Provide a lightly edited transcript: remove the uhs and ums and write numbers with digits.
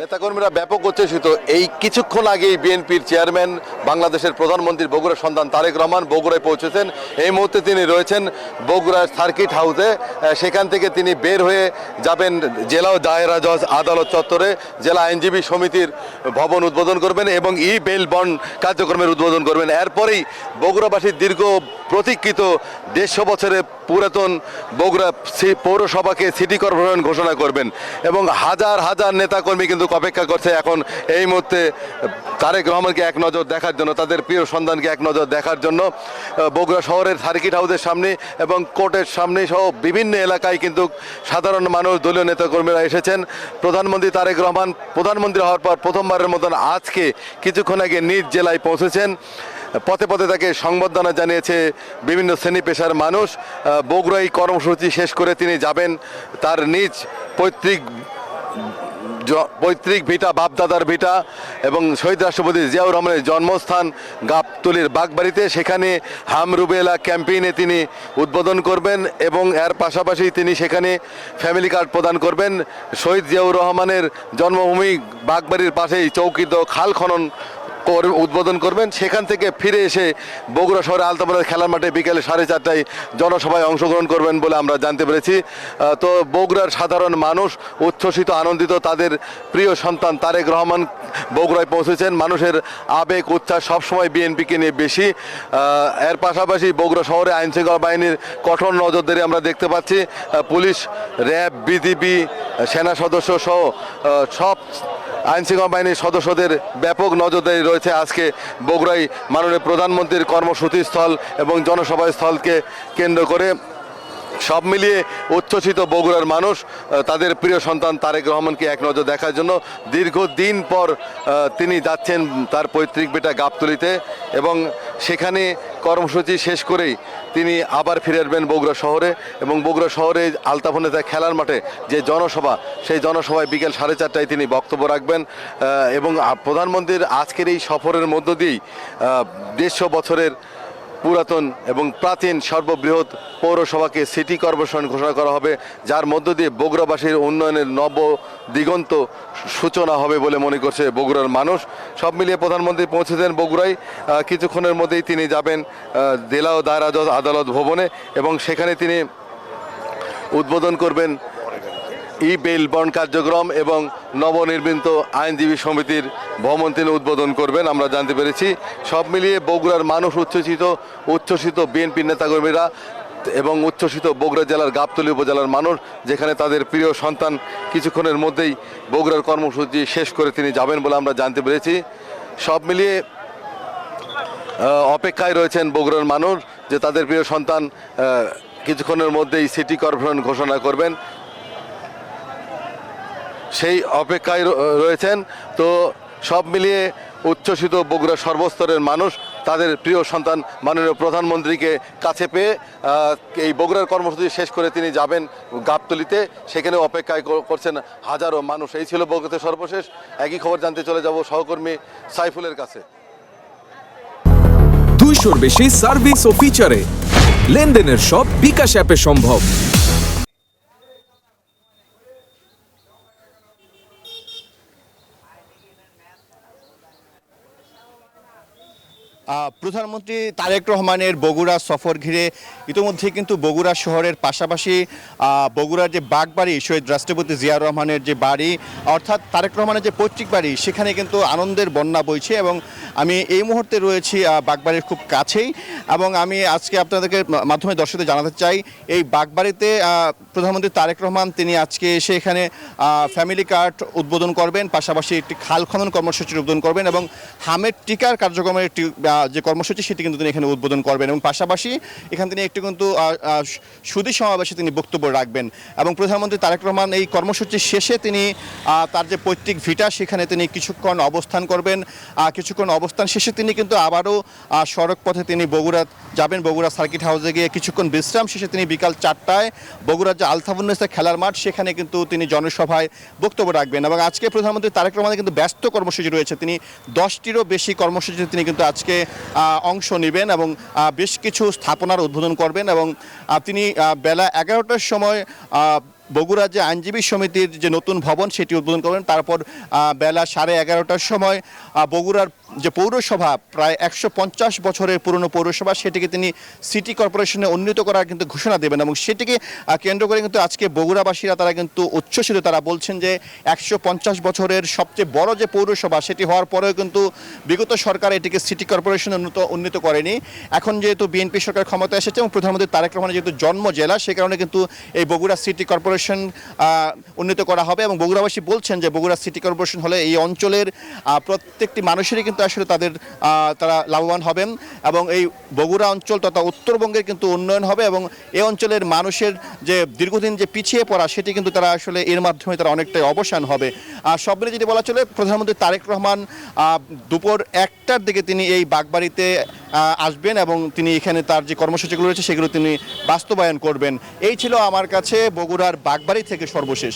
নেতাকর্মীরা ব্যাপক উচ্ছ্বসিত। এই কিছুক্ষণ আগেই বিএনপির চেয়ারম্যান বাংলাদেশের প্রধানমন্ত্রী বগুড়া সন্তান তারেক রহমান বগুড়ায় পৌঁছেছেন। এই মুহূর্তে তিনি রয়েছেন বগুড়ার সার্কিট হাউসে। সেখান থেকে তিনি বের হয়ে যাবেন জেলা ও দায়রা জজ আদালত চত্বরে। জেলা আইনজীবী সমিতির ভবন উদ্বোধন করবেন এবং ই বেল বন্ড কার্যক্রমের উদ্বোধন করবেন। এরপরেই বগুড়াবাসীর দীর্ঘ প্রতীক্ষিত 150 বছরের পুরাতন বগুড়া পৌরসভাকে সিটি কর্পোরেশন ঘোষণা করবেন এবং হাজার হাজার নেতাকর্মী কিন্তু অপেক্ষা করছে এখন এই মুহূর্তে তারেক রহমানকে এক নজর দেখার জন্য, তাদের প্রিয় সন্তানকে এক নজর দেখার জন্য। বগুড়া শহরের সার্কিট হাউসের সামনে এবং কোর্টের সামনে সহ বিভিন্ন এলাকায় কিন্তু সাধারণ মানুষ, দলীয় নেতাকর্মীরা এসেছেন। প্রধানমন্ত্রী তারেক রহমান প্রধানমন্ত্রী হওয়ার পর প্রথমবারের মতন আজকে কিছুক্ষণ আগে নিজ জেলায় পৌঁছেছেন। পথে পথে তাকে সংবর্ধনা জানিয়েছে বিভিন্ন শ্রেণী পেশার মানুষ। বগুড়ায় কর্মসূচি শেষ করে তিনি যাবেন তার নিজ পৈতৃক ভিটা, বাপদাদার ভিটা এবং শহীদ রাষ্ট্রপতি জিয়াউর রহমানের জন্মস্থান গাবতলীর বাগবাড়িতে। সেখানে হাম রুবেলা ক্যাম্পেইনে তিনি উদ্বোধন করবেন এবং এর পাশাপাশি তিনি সেখানে ফ্যামিলি কার্ড প্রদান করবেন। শহীদ জিয়াউর রহমানের জন্মভূমি বাগবাড়ির পাশেই চৌকিত খাল খনন উদ্বোধন করবেন। সেখান থেকে ফিরে এসে বগুড়া শহরে আলতাবাজার খেলার মাঠে বিকেলে 4:30টায় জনসভায় অংশগ্রহণ করবেন বলে আমরা জানতে পেরেছি। তো বগুড়ার সাধারণ মানুষ উচ্ছ্বসিত, আনন্দিত। তাদের প্রিয় সন্তান তারেক রহমান বগুড়ায় পৌঁছেছেন। মানুষের আবেগ উচ্ছ্বাস সবসময় বিএনপিকে নিয়ে বেশি। এর পাশাপাশি বগুড়া শহরে আইনশৃঙ্খলা বাহিনীর কঠোর নজরদারি আমরা দেখতে পাচ্ছি। পুলিশ, র্যাব, বিজিবি, সেনা সদস্য সহ সব আইনশৃঙ্খলা বাহিনীর সদস্যদের ব্যাপক নজরদারি রয়েছে আজকে বগুড়ায় মাননীয় প্রধানমন্ত্রীর কর্মসূচিস্থল এবং জনসভা স্থলকে কেন্দ্র করে। সব মিলিয়ে উচ্ছ্বসিত বগুড়ার মানুষ তাদের প্রিয় সন্তান তারেক রহমানকে এক নজর দেখার জন্য। দীর্ঘদিন পর তিনি যাচ্ছেন তার পৈতৃক ভিটা গাবতলীতে এবং সেখানে কর্মসূচি শেষ করেই তিনি আবার ফিরে আসবেন বগুড়া শহরে এবং বগুড়া শহরে আলতাফনেতা খেলার মাঠে যে জনসভা, সেই জনসভায় বিকেল 4:30টায় তিনি বক্তব্য রাখবেন এবং প্রধানমন্ত্রীর আজকের এই সফরের মধ্য দিয়েই 150 বছরের পুরাতন এবং প্রাচীন সর্ববৃহৎ পৌরসভাকে সিটি কর্পোরেশন ঘোষণা করা হবে, যার মধ্য দিয়ে বগুড়াবাসীর উন্নয়নের নব দিগন্ত সূচনা হবে বলে মনে করছে বগুড়ার মানুষ। সব মিলিয়ে প্রধানমন্ত্রী পৌঁছেছেন বগুড়ায়। কিছুক্ষণের মধ্যেই তিনি যাবেন জেলা ও দায়রা জজ আদালত ভবনে এবং সেখানে তিনি উদ্বোধন করবেন ই বেল বন্ড কার্যক্রম এবং নবনির্মিত আইনজীবী সমিতির ভবন তিনি উদ্বোধন করবেন আমরা জানতে পেরেছি। সব মিলিয়ে বগুড়ার মানুষ উচ্ছ্বসিত বিএনপির নেতাকর্মীরা এবং উচ্ছ্বসিত বগুড়া জেলার গাবতলী উপজেলার মানুষ, যেখানে তাদের প্রিয় সন্তান কিছুক্ষণের মধ্যেই বগুড়ার কর্মসূচি শেষ করে তিনি যাবেন বলে আমরা জানতে পেরেছি। সব মিলিয়ে অপেক্ষায় রয়েছেন বগুড়ার মানুষ যে তাদের প্রিয় সন্তান কিছুক্ষণের মধ্যেই সিটি কর্পোরেশন ঘোষণা করবেন, সেই অপেক্ষায় রয়েছেন। তো সব মিলিয়ে উচ্ছ্বসিত বগুড়া সর্বস্তরের মানুষ তাদের প্রিয় সন্তান মাননীয় প্রধানমন্ত্রীকে কাছে পেয়ে এই বগুড়ার কর্মসূচি শেষ করে তিনি যাবেন গাবতলীতে, সেখানে অপেক্ষায় করছেন হাজারো মানুষ। এই ছিল বগুড়াতে সর্বশেষ। একই খবর জানতে চলে যাব সহকর্মী সাইফুলের কাছে। 200-র বেশি সার্ভিস ও ফিচারে লেনদেনের সব বিকাশ অ্যাপে সম্ভব। প্রধানমন্ত্রী তারেক রহমানের বগুড়া সফর ঘিরে ইতিমধ্যে কিন্তু বগুড়া শহরের পাশাপাশি বগুড়ার যে বাগবাড়ি, শহীদ রাষ্ট্রপতি জিয়াউর রহমানের যে বাড়ি, অর্থাৎ তারেক রহমানের যে পৈতৃক বাড়ি, সেখানে কিন্তু আনন্দের বন্যা বইছে এবং আমি এই মুহূর্তে রয়েছি বাগবাড়ির খুব কাছেই এবং আমি আজকে আপনাদেরকে মাধ্যমে দর্শকদের জানাতে চাই এই বাগবাড়িতে প্রধানমন্ত্রী তারেক রহমান তিনি আজকে এসে এখানে ফ্যামিলি কার্ড উদ্বোধন করবেন, পাশাপাশি একটি খাল খনন কর্মসূচির উদ্বোধন করবেন এবং হামের টিকার কার্যক্রমের একটি যে কর্মসূচি সেটি কিন্তু তিনি এখানে উদ্বোধন করবেন এবং পাশাপাশি এখানে তিনি একটি কিন্তু সুধী সমাবেশে তিনি বক্তব্য রাখবেন এবং প্রধানমন্ত্রী তারেক রহমান এই কর্মসূচির শেষে তিনি তার যে পৈতৃক ভিটা সেখানে তিনি কিছুক্ষণ অবস্থান করবেন। কিছুক্ষণ অবস্থান শেষে তিনি কিন্তু আবারও সড়ক পথে তিনি বগুড়া যাবেন, বগুড়া সার্কিট হাউসে গিয়ে কিছুক্ষণ বিশ্রাম শেষে তিনি বিকাল 4টায় বগুড়ার যে আলতাফুন্নেসা খেলার মাঠ সেখানে কিন্তু তিনি জনসভায় বক্তব্য রাখবেন এবং আজকে প্রধানমন্ত্রী তারেক রহমানের কিন্তু ব্যস্ত কর্মসূচি রয়েছে। তিনি 10টিরও বেশি কর্মসূচিতে তিনি কিন্তু আজকে অংশ নেবেন এবং বেশ কিছু স্থাপনার উদ্বোধন করবেন এবং তিনি বেলা 11টার সময় বগুড়া যে আইনজীবী সমিতির যে নতুন ভবন সেটি উদ্বোধন করবেন। তারপর বেলা 11:30টার সময় বগুড়ার যে পৌরসভা প্রায় 150 বছরের পুরনো পৌরসভা সেটিকে তিনি সিটি কর্পোরেশনে উন্নীত করার কিন্তু ঘোষণা দেবেন এবং সেটিকে কেন্দ্র করে কিন্তু আজকে বগুড়াবাসীরা তারা কিন্তু উচ্ছ্বসিত। তারা বলছেন যে 150 বছরের সবচেয়ে বড় যে পৌরসভা সেটি হওয়ার পরেও কিন্তু বিগত সরকার এটিকে সিটি কর্পোরেশনে উন্নীত করেনি। এখন যেহেতু বিএনপি সরকার ক্ষমতায় এসেছে এবং প্রধানমন্ত্রী তারেক রহমানের যেহেতু জন্ম জেলা সে কারণে কিন্তু এই বগুড়া সিটি কর্পোরেশন উন্নীত করা হবে এবং বগুড়াবাসী বলছেন যে বগুড়া সিটি কর্পোরেশন হলে এই অঞ্চলের প্রত্যেকটি মানুষেরই কিন্তু আসলে তারা লাভবান হবেন এবং এই বগুড়া অঞ্চল তথা উত্তরবঙ্গের কিন্তু উন্নয়ন হবে এবং এই অঞ্চলের মানুষের যে দীর্ঘদিন যে পিছিয়ে পড়া সেটি কিন্তু তারা আসলে এর মাধ্যমে তারা অনেকটাই অবসান হবে। সব মিলে যদি বলা চলে প্রধানমন্ত্রী তারেক রহমান দুপুর 1টার দিকে তিনি এই বাগবাড়িতে আসবেন এবং তিনি এখানে তার যে কর্মসূচিগুলো রয়েছে সেগুলো তিনি বাস্তবায়ন করবেন। এই ছিল আমার কাছে বগুড়ার বাগবাড়ি থেকে সর্বশেষ।